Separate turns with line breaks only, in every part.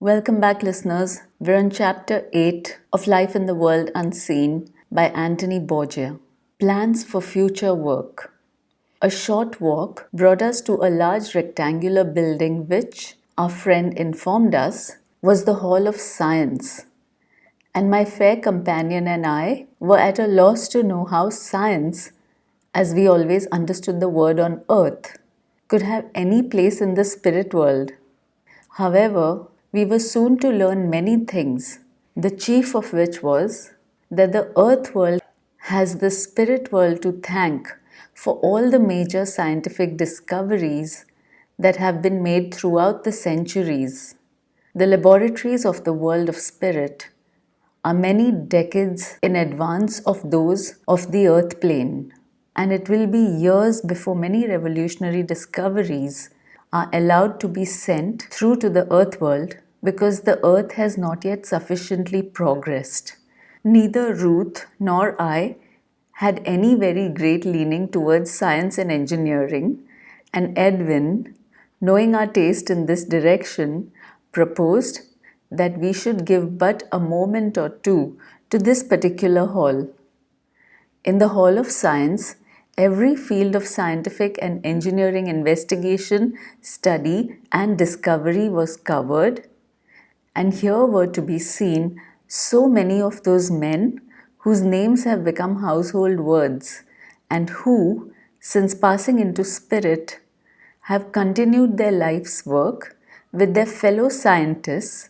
Welcome back, listeners. We're on Chapter 8 of Life in the World Unseen by Anthony Borgia. Plans for Future Work. A short walk brought us to a large rectangular building which, our friend informed us, was the Hall of Science. And my fair companion and I were at a loss to know how science, as we always understood the word on earth, could have any place in the spirit world. However, we were soon to learn many things, the chief of which was that the earth world has the spirit world to thank for all the major scientific discoveries that have been made throughout the centuries. The laboratories of the world of spirit are many decades in advance of those of the earth plane, and it will be years before many revolutionary discoveries are allowed to be sent through to the earth world because the earth has not yet sufficiently progressed. Neither Ruth nor I had any very great leaning towards science and engineering, and Edwin, knowing our taste in this direction, proposed that we should give but a moment or two to this particular hall. In the Hall of Science, every field of scientific and engineering investigation, study, and discovery was covered, and here were to be seen so many of those men whose names have become household words and who, since passing into spirit, have continued their life's work with their fellow scientists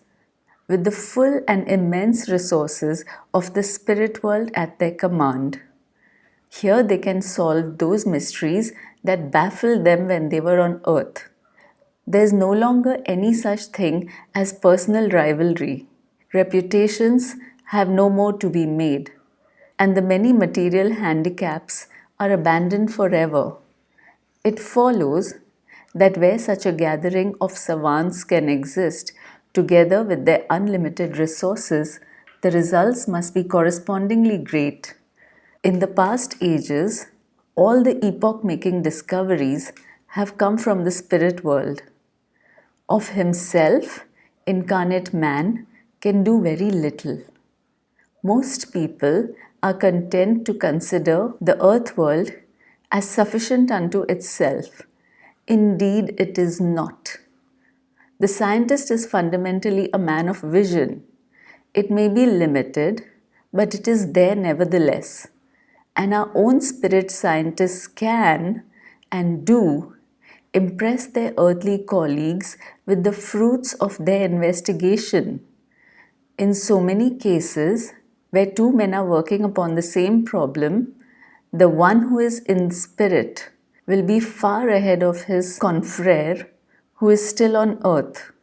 with the full and immense resources of the spirit world at their command. Here they can solve those mysteries that baffled them when they were on earth. There is no longer any such thing as personal rivalry. Reputations have no more to be made, and the many material handicaps are abandoned forever. It follows that where such a gathering of savants can exist, together with their unlimited resources, the results must be correspondingly great. In the past ages, all the epoch-making discoveries have come from the spirit world. Of himself, incarnate man can do very little. Most people are content to consider the earth world as sufficient unto itself. Indeed, it is not. The scientist is fundamentally a man of vision. It may be limited, but it is there nevertheless. And our own spirit scientists can and do impress their earthly colleagues with the fruits of their investigation. In so many cases, where two men are working upon the same problem, the one who is in spirit will be far ahead of his confrere who is still on earth.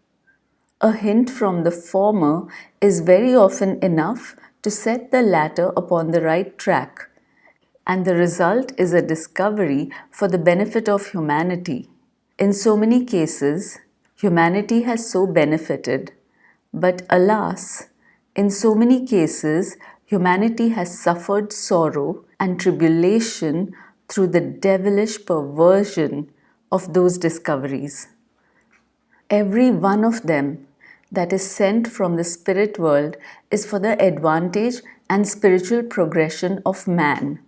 A hint from the former is very often enough to set the latter upon the right track, and the result is a discovery for the benefit of humanity. In so many cases, humanity has so benefited, but alas, in so many cases, humanity has suffered sorrow and tribulation through the devilish perversion of those discoveries. Every one of them that is sent from the spirit world is for the advantage and spiritual progression of man.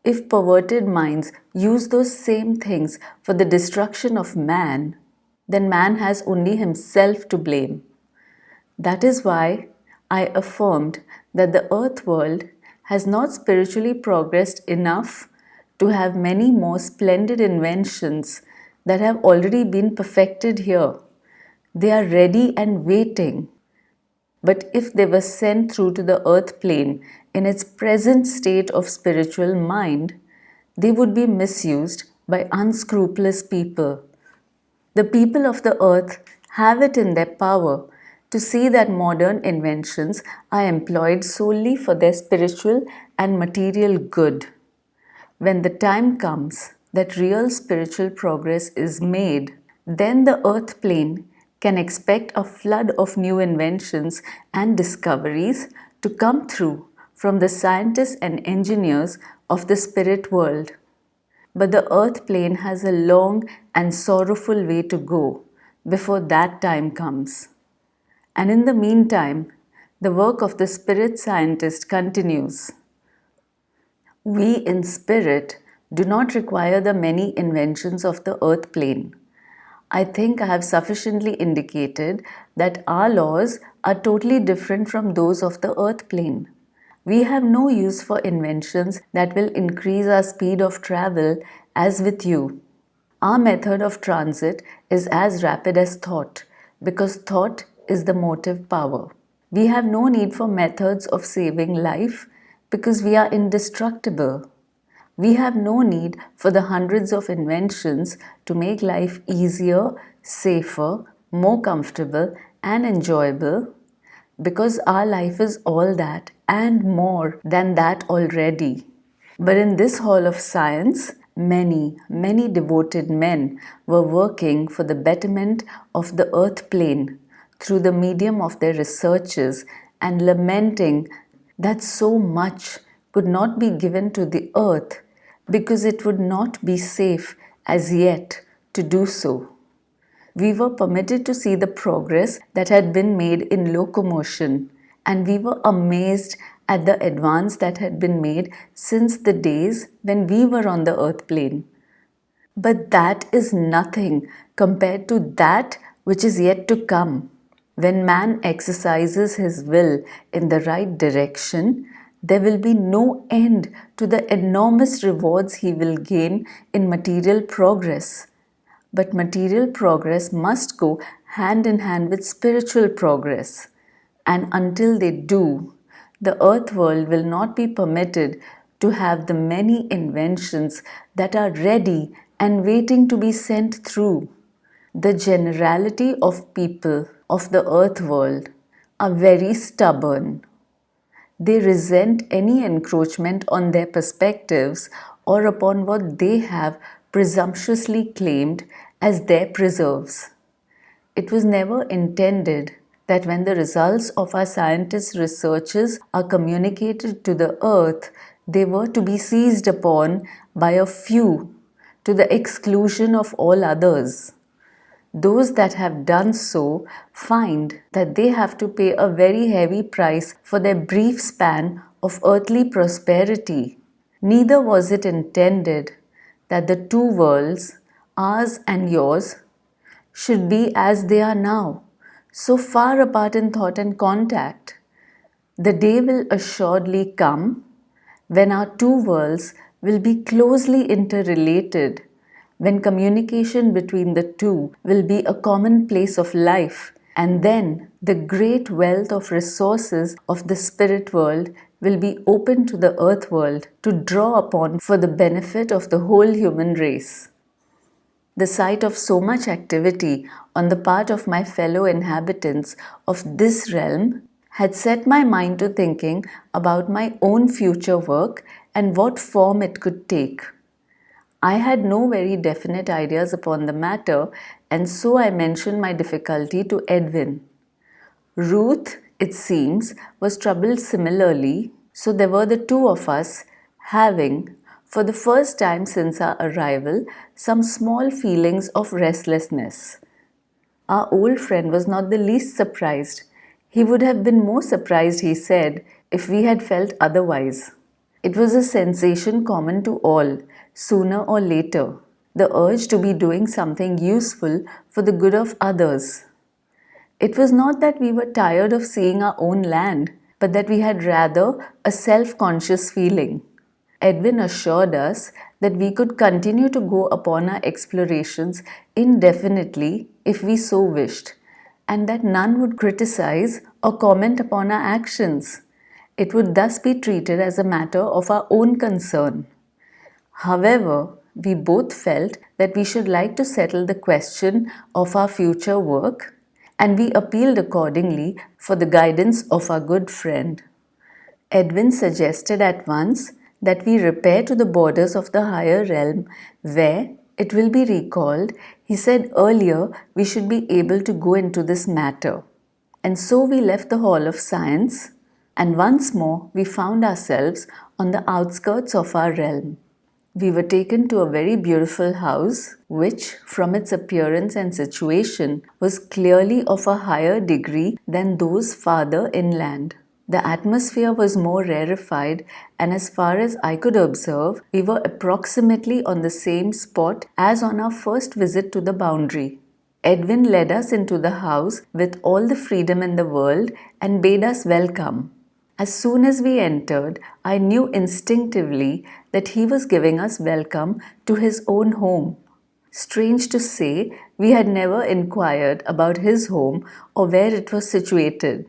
If perverted minds use those same things for the destruction of man, then man has only himself to blame. That is why I affirmed that the earth world has not spiritually progressed enough to have many more splendid inventions that have already been perfected here. They are ready and waiting. But if they were sent through to the earth plane in its present state of spiritual mind, they would be misused by unscrupulous people. The people of the earth have it in their power to see that modern inventions are employed solely for their spiritual and material good. When the time comes that real spiritual progress is made, then the earth plane can expect a flood of new inventions and discoveries to come through from the scientists and engineers of the spirit world. But the earth plane has a long and sorrowful way to go before that time comes. And in the meantime, the work of the spirit scientist continues. We in spirit do not require the many inventions of the earth plane. I think I have sufficiently indicated that our laws are totally different from those of the earth plane. We have no use for inventions that will increase our speed of travel as with you. Our method of transit is as rapid as thought, because thought is the motive power. We have no need for methods of saving life because we are indestructible. We have no need for the hundreds of inventions to make life easier, safer, more comfortable, and enjoyable because our life is all that and more than that already. But in this hall of science, many, many devoted men were working for the betterment of the earth plane through the medium of their researches and lamenting that so much could not be given to the earth because it would not be safe as yet to do so. We were permitted to see the progress that had been made in locomotion, and we were amazed at the advance that had been made since the days when we were on the earth plane. But that is nothing compared to that which is yet to come. When man exercises his will in the right direction, there will be no end to the enormous rewards he will gain in material progress. But material progress must go hand in hand with spiritual progress. And until they do, the earth world will not be permitted to have the many inventions that are ready and waiting to be sent through. The generality of people of the earth world are very stubborn. They resent any encroachment on their perspectives or upon what they have presumptuously claimed as their preserves. It was never intended that when the results of our scientists' researches are communicated to the earth, they were to be seized upon by a few to the exclusion of all others. Those that have done so find that they have to pay a very heavy price for their brief span of earthly prosperity. Neither was it intended that the two worlds, ours and yours, should be as they are now, so far apart in thought and contact. The day will assuredly come when our two worlds will be closely interrelated, when communication between the two will be a commonplace of life, and then the great wealth of resources of the spirit world will be open to the earth world to draw upon for the benefit of the whole human race. The sight of so much activity on the part of my fellow inhabitants of this realm had set my mind to thinking about my own future work and what form it could take. I had no very definite ideas upon the matter, and so I mentioned my difficulty to Edwin. Ruth, it seems, was troubled similarly, so there were the two of us having, for the first time since our arrival, some small feelings of restlessness. Our old friend was not the least surprised. He would have been more surprised, he said, if we had felt otherwise. It was a sensation common to all, sooner or later, the urge to be doing something useful for the good of others. It was not that we were tired of seeing our own land, but that we had rather a self-conscious feeling. Edwin assured us that we could continue to go upon our explorations indefinitely if we so wished, and that none would criticize or comment upon our actions. It would thus be treated as a matter of our own concern. However, we both felt that we should like to settle the question of our future work, and we appealed accordingly for the guidance of our good friend. Edwin suggested at once that we repair to the borders of the higher realm where, it will be recalled, he said earlier we should be able to go into this matter. And so we left the Hall of Science, and once more we found ourselves on the outskirts of our realm. We were taken to a very beautiful house, which, from its appearance and situation, was clearly of a higher degree than those farther inland. The atmosphere was more rarefied, and as far as I could observe, we were approximately on the same spot as on our first visit to the boundary. Edwin led us into the house with all the freedom in the world and bade us welcome. As soon as we entered, I knew instinctively that he was giving us welcome to his own home. Strange to say, we had never inquired about his home or where it was situated.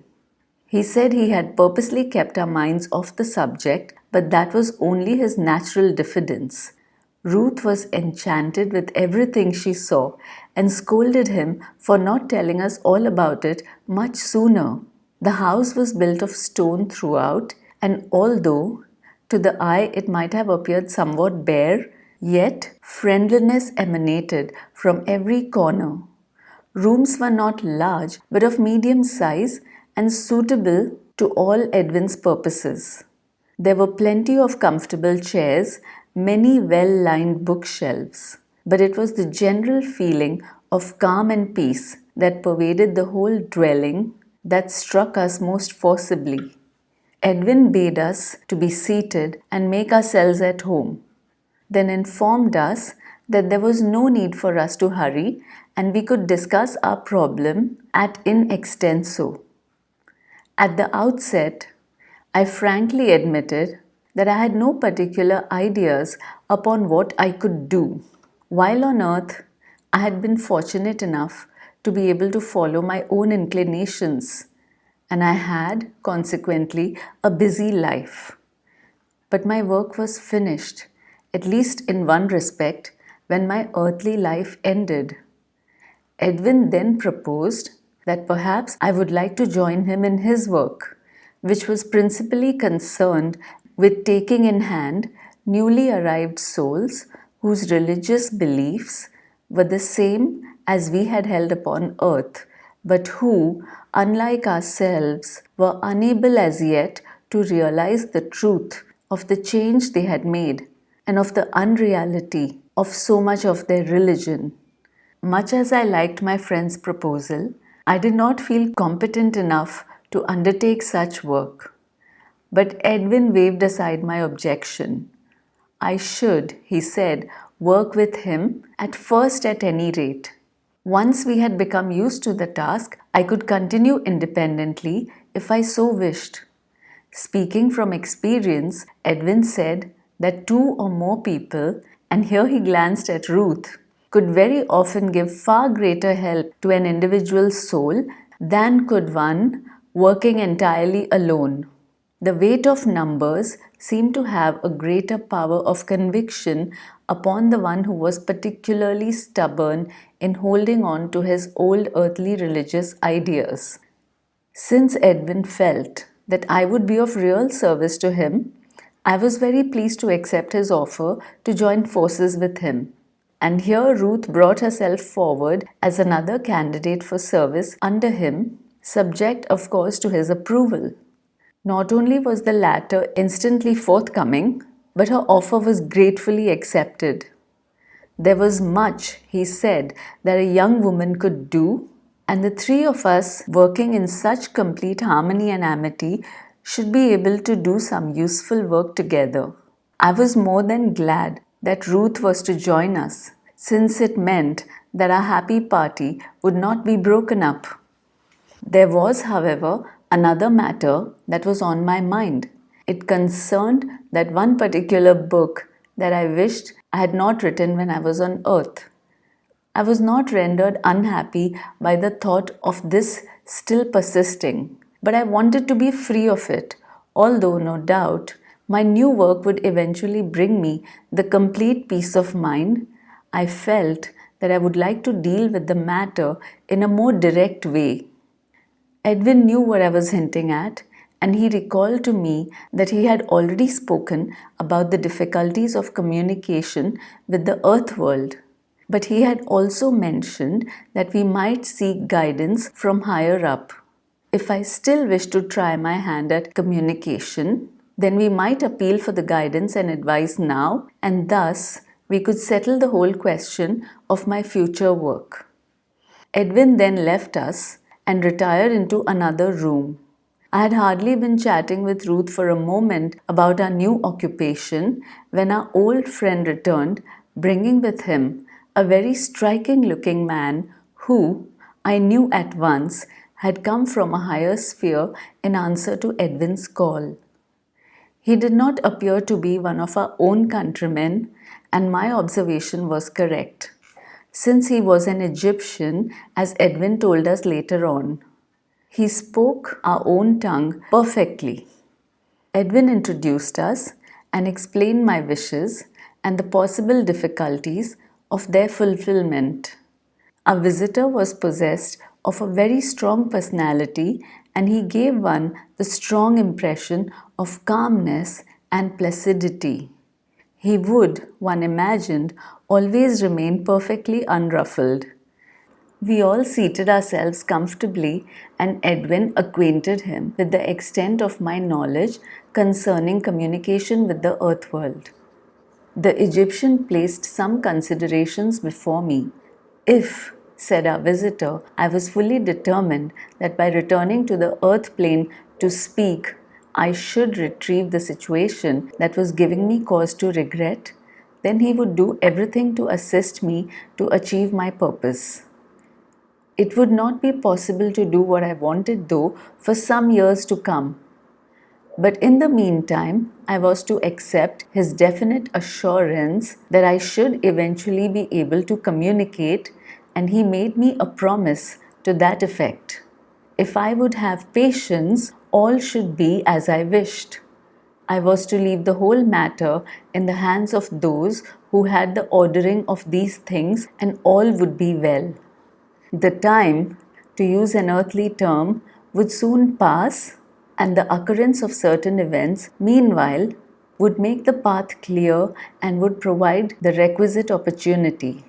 He said he had purposely kept our minds off the subject, but that was only his natural diffidence. Ruth was enchanted with everything she saw and scolded him for not telling us all about it much sooner. The house was built of stone throughout, and although to the eye it might have appeared somewhat bare, yet friendliness emanated from every corner. Rooms were not large, but of medium size and suitable to all Edwin's purposes. There were plenty of comfortable chairs, many well-lined bookshelves, but it was the general feeling of calm and peace that pervaded the whole dwelling that struck us most forcibly. Edwin bade us to be seated and make ourselves at home, then informed us that there was no need for us to hurry and we could discuss our problem in extenso. At the outset, I frankly admitted that I had no particular ideas upon what I could do. While on earth, I had been fortunate enough to be able to follow my own inclinations, and I had, consequently, a busy life. But my work was finished, at least in one respect, when my earthly life ended. Edwin then proposed that perhaps I would like to join him in his work, which was principally concerned with taking in hand newly arrived souls whose religious beliefs were the same as we had held upon earth, but who, unlike ourselves, were unable as yet to realize the truth of the change they had made and of the unreality of so much of their religion. Much as I liked my friend's proposal, I did not feel competent enough to undertake such work. But Edwin waved aside my objection. I should, he said, work with him at first at any rate. Once we had become used to the task, I could continue independently if I so wished. Speaking from experience, Edwin said that two or more people, and here he glanced at Ruth, could very often give far greater help to an individual soul than could one working entirely alone. The weight of numbers seemed to have a greater power of conviction upon the one who was particularly stubborn in holding on to his old earthly religious ideas. Since Edwin felt that I would be of real service to him, I was very pleased to accept his offer to join forces with him. And here Ruth brought herself forward as another candidate for service under him, subject of course to his approval. Not only was the latter instantly forthcoming, but her offer was gratefully accepted. There was much, he said, that a young woman could do, and the three of us, working in such complete harmony and amity, should be able to do some useful work together. I was more than glad that Ruth was to join us, since it meant that our happy party would not be broken up. There was, however, another matter that was on my mind. It concerned that one particular book that I wished I had not written when I was on earth. I was not rendered unhappy by the thought of this still persisting, but I wanted to be free of it, although no doubt my new work would eventually bring me the complete peace of mind. I felt that I would like to deal with the matter in a more direct way. Edwin knew what I was hinting at, and he recalled to me that he had already spoken about the difficulties of communication with the earth world. But he had also mentioned that we might seek guidance from higher up. If I still wished to try my hand at communication, Then we might appeal for the guidance and advice now, and thus we could settle the whole question of my future work. Edwin then left us and retired into another room. I had hardly been chatting with Ruth for a moment about our new occupation when our old friend returned, bringing with him a very striking looking man who, I knew at once, had come from a higher sphere in answer to Edwin's call. He did not appear to be one of our own countrymen, and my observation was correct, since he was an Egyptian, as Edwin told us later on. He spoke our own tongue perfectly. Edwin introduced us and explained my wishes and the possible difficulties of their fulfillment. Our visitor was possessed of a very strong personality, and he gave one the strong impression of calmness and placidity. He would, one imagined, always remain perfectly unruffled. We all seated ourselves comfortably, and Edwin acquainted him with the extent of my knowledge concerning communication with the earth world. The Egyptian placed some considerations before me. If, said our visitor, I was fully determined that by returning to the earth plane to speak, I should retrieve the situation that was giving me cause to regret, then he would do everything to assist me to achieve my purpose. It would not be possible to do what I wanted, though, for some years to come. But in the meantime, I was to accept his definite assurance that I should eventually be able to communicate, and he made me a promise to that effect. If I would have patience, all should be as I wished. I was to leave the whole matter in the hands of those who had the ordering of these things, and all would be well. The time, to use an earthly term, would soon pass, and the occurrence of certain events, meanwhile, would make the path clear and would provide the requisite opportunity.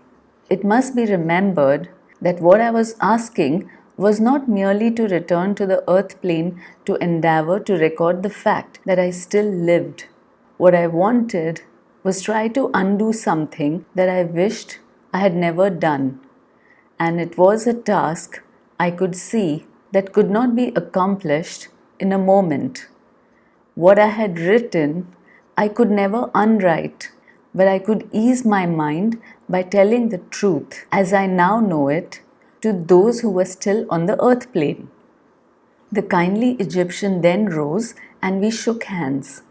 It must be remembered that what I was asking was not merely to return to the earth plane to endeavor to record the fact that I still lived. What I wanted was try to undo something that I wished I had never done. And it was a task I could see that could not be accomplished in a moment. What I had written, I could never unwrite, but I could ease my mind by telling the truth, as I now know it, to those who were still on the earth plane. The kindly Egyptian then rose and we shook hands.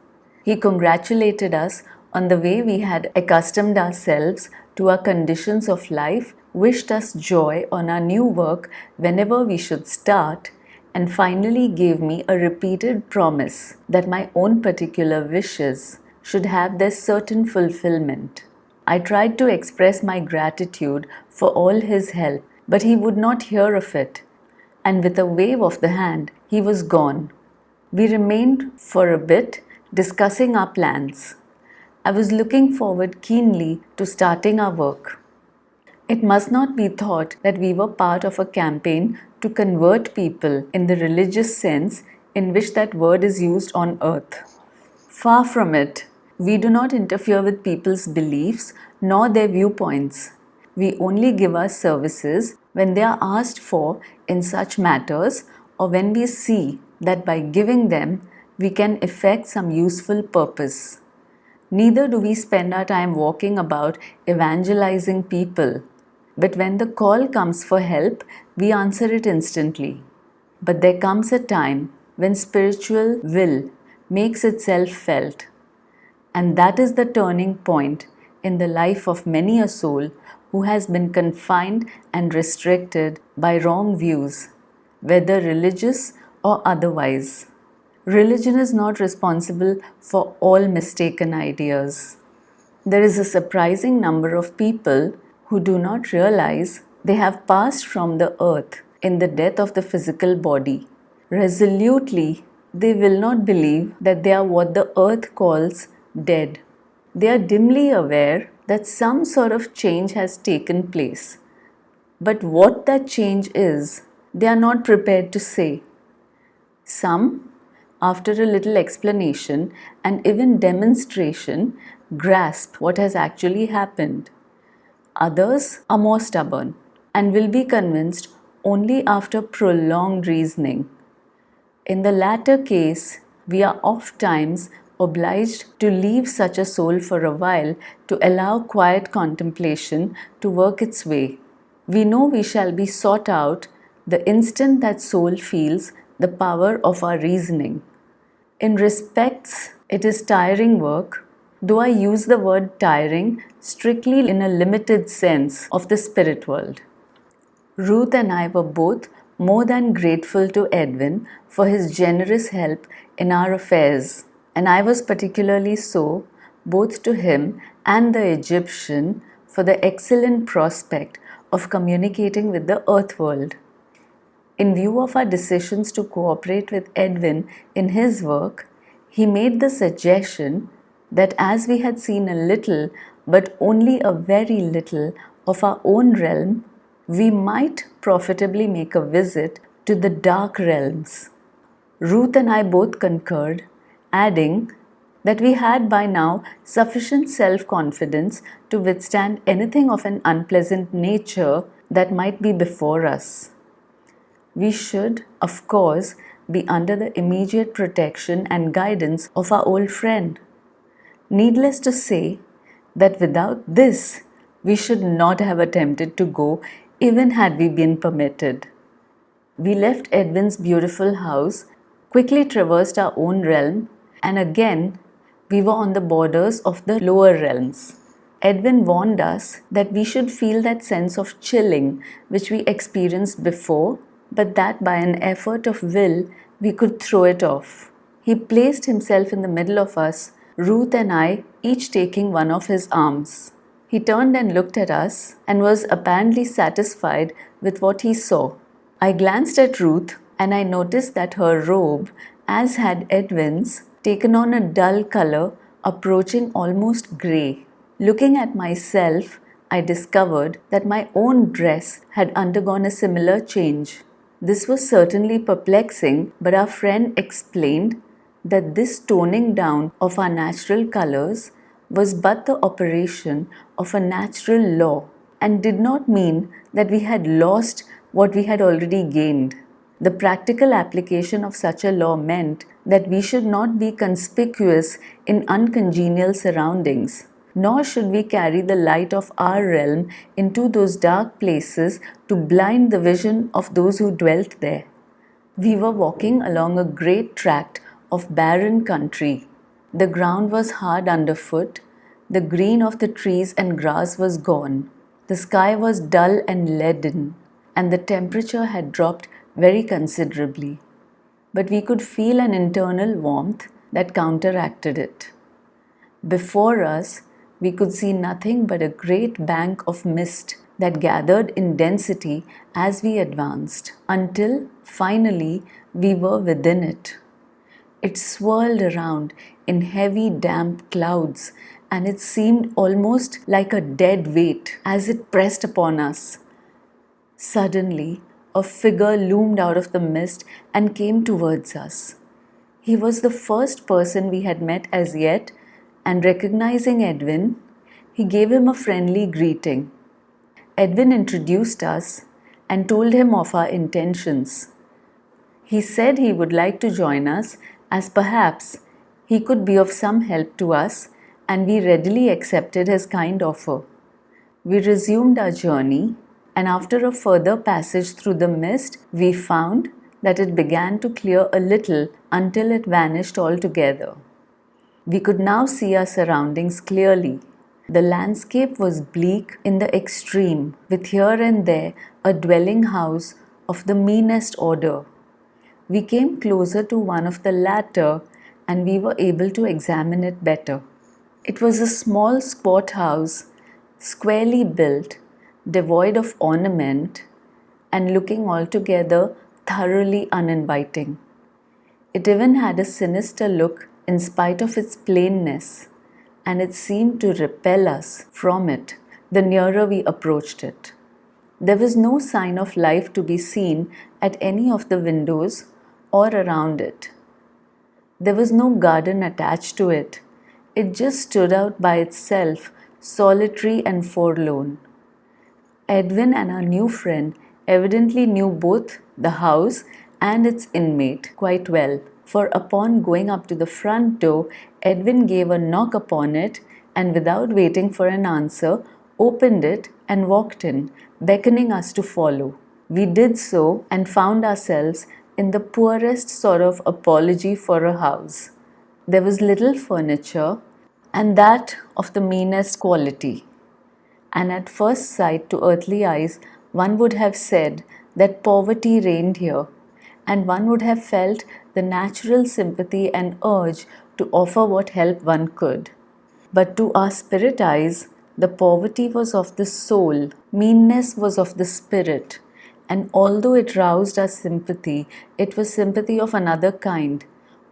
He congratulated us on the way we had accustomed ourselves to our conditions of life, wished us joy on our new work whenever we should start, and finally gave me a repeated promise that my own particular wishes should have their certain fulfillment. I tried to express my gratitude for all his help, but he would not hear of it, and with a wave of the hand, he was gone. We remained for a bit discussing our plans. I was looking forward keenly to starting our work. It must not be thought that we were part of a campaign to convert people in the religious sense in which that word is used on earth. Far from it. We do not interfere with people's beliefs nor their viewpoints. We only give our services when they are asked for in such matters, or when we see that by giving them we can effect some useful purpose. Neither do we spend our time walking about evangelizing people, but when the call comes for help, we answer it instantly. But there comes a time when spiritual will makes itself felt, and that is the turning point in the life of many a soul who has been confined and restricted by wrong views, whether religious or otherwise. Religion is not responsible for all mistaken ideas. There is a surprising number of people who do not realize they have passed from the earth in the death of the physical body. Resolutely, they will not believe that they are what the earth calls dead. They are dimly aware that some sort of change has taken place. But what that change is, they are not prepared to say. Some after a little explanation and even demonstration, grasp what has actually happened. Others are more stubborn and will be convinced only after prolonged reasoning. In the latter case, we are ofttimes obliged to leave such a soul for a while to allow quiet contemplation to work its way. We know we shall be sought out the instant that soul feels the power of our reasoning. In respects, it is tiring work, though I use the word tiring strictly in a limited sense of the spirit world. Ruth and I were both more than grateful to Edwin for his generous help in our affairs, and I was particularly so, both to him and the Egyptian, for the excellent prospect of communicating with the earth world. In view of our decisions to cooperate with Edwin in his work, he made the suggestion that as we had seen a little, but only a very little, of our own realm, we might profitably make a visit to the dark realms. Ruth and I both concurred, adding that we had by now sufficient self-confidence to withstand anything of an unpleasant nature that might be before us. We should, of course, be under the immediate protection and guidance of our old friend. Needless to say that without this, we should not have attempted to go, even had we been permitted. We left Edwin's beautiful house, quickly traversed our own realm, and again we were on the borders of the lower realms. Edwin warned us that we should feel that sense of chilling which we experienced before, but that by an effort of will we could throw it off. He placed himself in the middle of us, Ruth and I each taking one of his arms. He turned and looked at us and was apparently satisfied with what he saw. I glanced at Ruth and I noticed that her robe, as had Edwin's, taken on a dull color approaching almost grey. Looking at myself, I discovered that my own dress had undergone a similar change. This was certainly perplexing, but our friend explained that this toning down of our natural colors was but the operation of a natural law and did not mean that we had lost what we had already gained. The practical application of such a law meant that we should not be conspicuous in uncongenial surroundings, nor should we carry the light of our realm into those dark places to blind the vision of those who dwelt there. We were walking along a great tract of barren country. The ground was hard underfoot, the green of the trees and grass was gone, the sky was dull and leaden, and the temperature had dropped very considerably. But we could feel an internal warmth that counteracted it. Before us, we could see nothing but a great bank of mist that gathered in density as we advanced, until finally we were within it. It swirled around in heavy damp clouds, and it seemed almost like a dead weight as it pressed upon us. Suddenly, a figure loomed out of the mist and came towards us. He was the first person we had met as yet, and recognizing Edwin, he gave him a friendly greeting. Edwin introduced us and told him of our intentions. He said he would like to join us, as perhaps he could be of some help to us, and we readily accepted his kind offer. We resumed our journey, and after a further passage through the mist, we found that it began to clear a little until it vanished altogether. We could now see our surroundings clearly. The landscape was bleak in the extreme, with here and there a dwelling house of the meanest order. We came closer to one of the latter, and we were able to examine it better. It was a small squat house, squarely built, devoid of ornament, and looking altogether thoroughly uninviting. It even had a sinister look in spite of its plainness, and it seemed to repel us from it the nearer we approached it. There was no sign of life to be seen at any of the windows or around it. There was no garden attached to it. It just stood out by itself, solitary and forlorn. Edwin and our new friend evidently knew both the house and its inmate quite well, for upon going up to the front door, Edwin gave a knock upon it and, without waiting for an answer, opened it and walked in, beckoning us to follow. We did so and found ourselves in the poorest sort of apology for a house. There was little furniture, and that of the meanest quality. And at first sight, to earthly eyes, one would have said that poverty reigned here, and one would have felt the natural sympathy and urge to offer what help one could. But to our spirit eyes, the poverty was of the soul, meanness was of the spirit, and although it roused our sympathy, it was sympathy of another kind,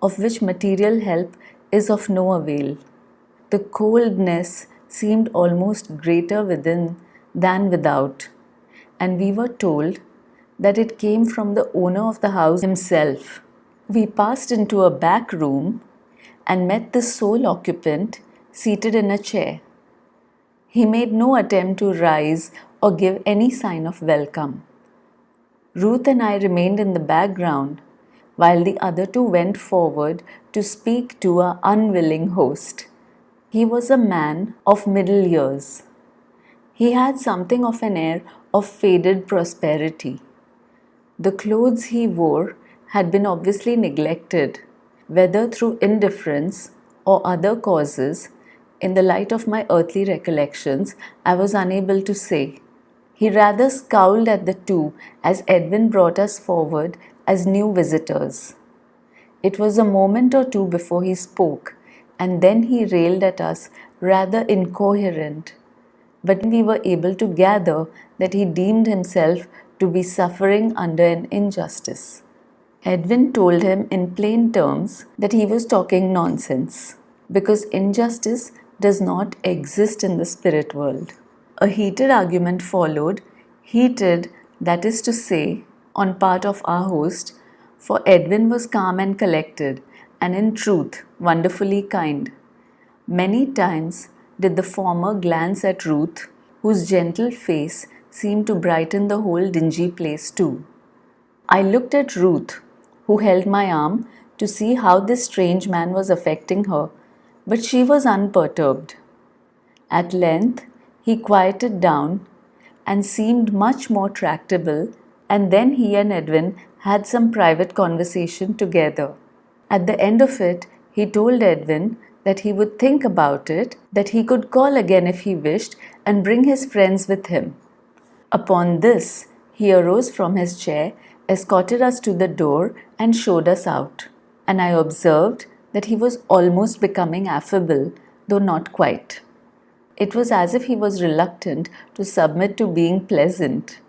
of which material help is of no avail. The coldness seemed almost greater within than without, and we were told that it came from the owner of the house himself. We passed into a back room and met the sole occupant seated in a chair. He made no attempt to rise or give any sign of welcome. Ruth and I remained in the background while the other two went forward to speak to our unwilling host. He was a man of middle years. He had something of an air of faded prosperity. The clothes he wore had been obviously neglected, whether through indifference or other causes. In the light of my earthly recollections, I was unable to say. He rather scowled at the two as Edwin brought us forward as new visitors. It was a moment or two before he spoke, and then he railed at us, rather incoherent. But we were able to gather that he deemed himself to be suffering under an injustice. Edwin told him in plain terms that he was talking nonsense, because injustice does not exist in the spirit world. A heated argument followed, heated, that is to say, on part of our host, for Edwin was calm and collected, and in truth wonderfully kind. Many times did the former glance at Ruth, whose gentle face seemed to brighten the whole dingy place too. I looked at Ruth, who held my arm, to see how this strange man was affecting her, but she was unperturbed. At length he quieted down and seemed much more tractable, and then he and Edwin had some private conversation together. At the end of it, he told Edwin that he would think about it, that he could call again if he wished, and bring his friends with him. Upon this, he arose from his chair, escorted us to the door, and showed us out. And I observed that he was almost becoming affable, though not quite. It was as if he was reluctant to submit to being pleasant.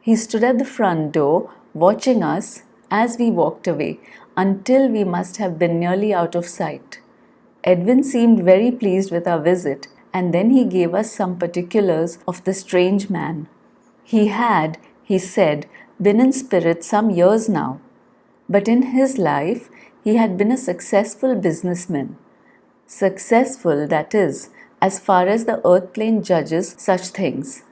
He stood at the front door, watching us as we walked away, until we must have been nearly out of sight. Edwin seemed very pleased with our visit, and then he gave us some particulars of the strange man. He had, he said, been in spirit some years now, but in his life he had been a successful businessman. Successful, that is, as far as the earth plane judges such things.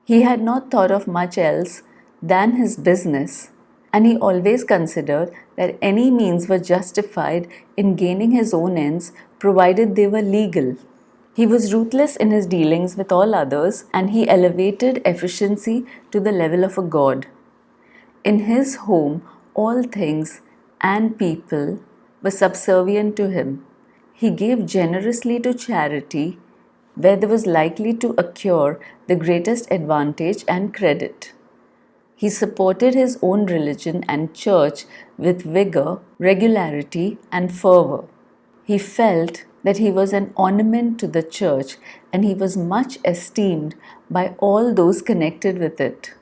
He had not thought of much else than his business, and he always considered that any means were justified in gaining his own ends, provided they were legal. He was ruthless in his dealings with all others, and he elevated efficiency to the level of a god. In his home, all things and people were subservient to him. He gave generously to charity where there was likely to occur the greatest advantage and credit. He supported his own religion and church with vigor, regularity, and fervor. He felt that he was an ornament to the church, and he was much esteemed by all those connected with it.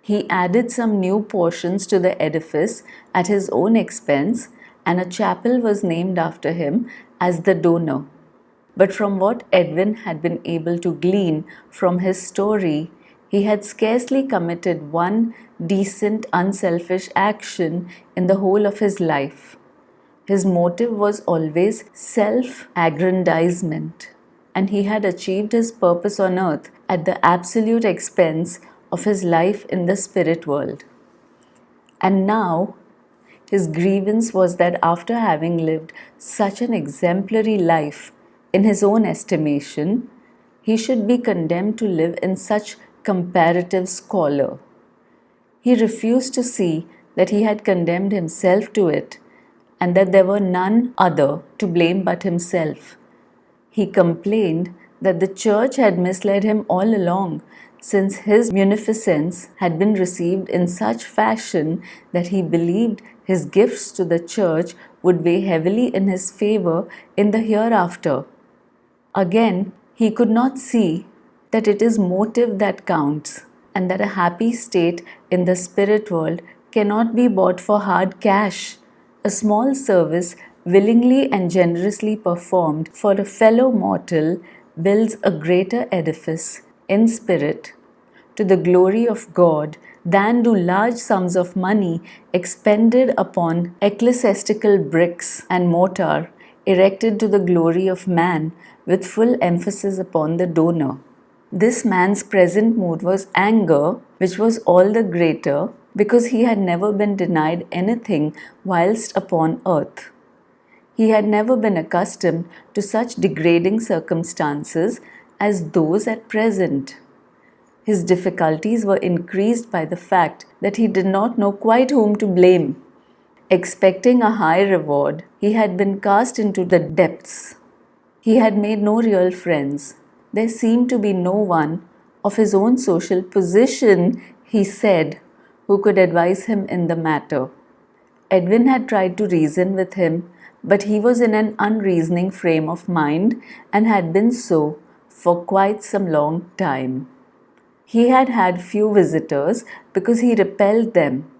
He added some new portions to the edifice at his own expense, and a chapel was named after him as the donor. But from what Edwin had been able to glean from his story, he had scarcely committed one decent, unselfish action in the whole of his life. His motive was always self-aggrandizement, and he had achieved his purpose on earth at the absolute expense of his life in the spirit world. And now, his grievance was that after having lived such an exemplary life in his own estimation, he should be condemned to live in such comparative squalor. He refused to see that he had condemned himself to it and that there were none other to blame but himself. He complained that the church had misled him all along, since his munificence had been received in such fashion that he believed his gifts to the church would weigh heavily in his favor in the hereafter. Again, he could not see that it is motive that counts, and that a happy state in the spirit world cannot be bought for hard cash. A small service willingly and generously performed for a fellow mortal builds a greater edifice in spirit to the glory of God than do large sums of money expended upon ecclesiastical bricks and mortar erected to the glory of man, with full emphasis upon the donor. This man's present mood was anger, which was all the greater because he had never been denied anything whilst upon earth. He had never been accustomed to such degrading circumstances as those at present. His difficulties were increased by the fact that he did not know quite whom to blame. Expecting a high reward, he had been cast into the depths. He had made no real friends. There seemed to be no one of his own social position, he said, who could advise him in the matter. Edwin had tried to reason with him, but he was in an unreasoning frame of mind and had been so for quite some long time. He had had few visitors because he repelled them,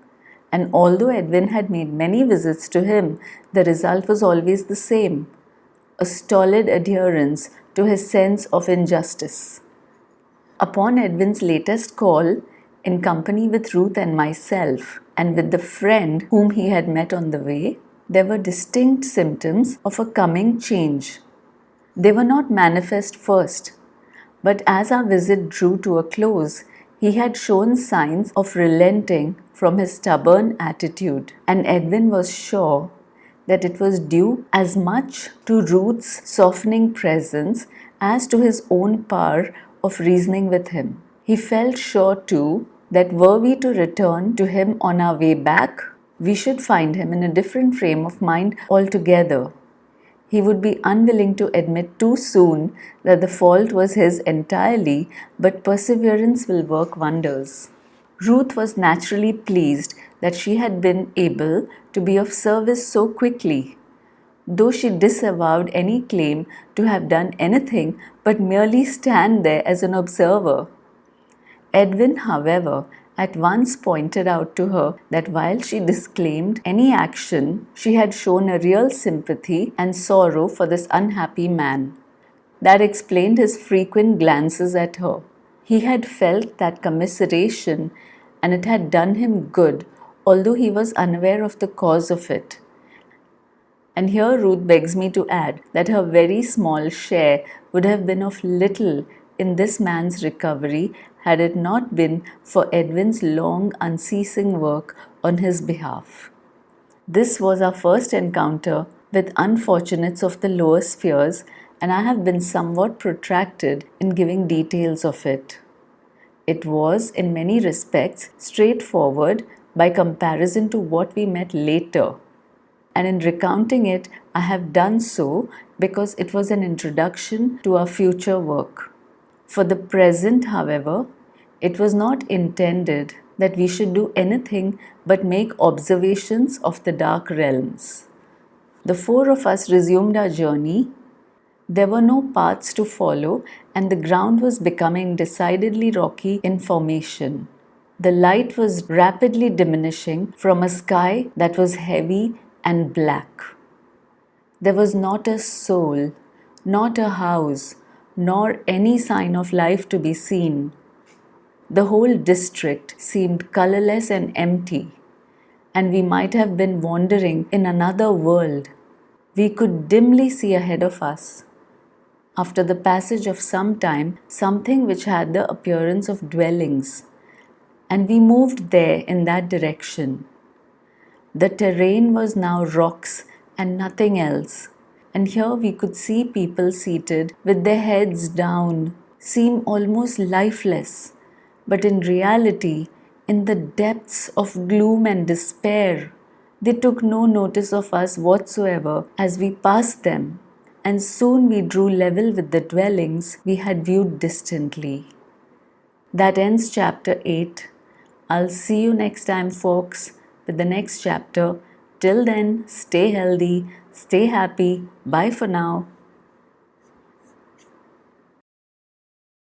and although Edwin had made many visits to him, the result was always the same: a stolid adherence to his sense of injustice. Upon Edwin's latest call, in company with Ruth and myself, and with the friend whom he had met on the way, there were distinct symptoms of a coming change. They were not manifest first, but as our visit drew to a close, he had shown signs of relenting from his stubborn attitude, and Edwin was sure that it was due as much to Ruth's softening presence as to his own power of reasoning with him. He felt sure too that were we to return to him on our way back, we should find him in a different frame of mind altogether. He would be unwilling to admit too soon that the fault was his entirely, but perseverance will work wonders. Ruth was naturally pleased that she had been able to be of service so quickly, though she disavowed any claim to have done anything but merely stand there as an observer. Edwin, however, at once pointed out to her that while she disclaimed any action, she had shown a real sympathy and sorrow for this unhappy man. That explained his frequent glances at her. He had felt that commiseration, and it had done him good, although he was unaware of the cause of it. And here Ruth begs me to add that her very small share would have been of little in this man's recovery had it not been for Edwin's long, unceasing work on his behalf. This was our first encounter with unfortunates of the lower spheres, and I have been somewhat protracted in giving details of it. It was, in many respects, straightforward by comparison to what we met later, and in recounting it, I have done so because it was an introduction to our future work. For the present, however, it was not intended that we should do anything but make observations of the dark realms. The four of us resumed our journey. There were no paths to follow, and the ground was becoming decidedly rocky in formation. The light was rapidly diminishing from a sky that was heavy and black. There was not a soul, not a house, nor any sign of life to be seen. The whole district seemed colorless and empty, and we might have been wandering in another world. We could dimly see ahead of us, after the passage of some time, something which had the appearance of dwellings, and we moved there in that direction. The terrain was now rocks and nothing else, and here we could see people seated with their heads down, seem almost lifeless, but in reality, in the depths of gloom and despair. They took no notice of us whatsoever as we passed them, and soon we drew level with the dwellings we had viewed distantly. That ends chapter 8. I'll see you next time, folks, with the next chapter. Till then, stay healthy, stay happy. Bye for now.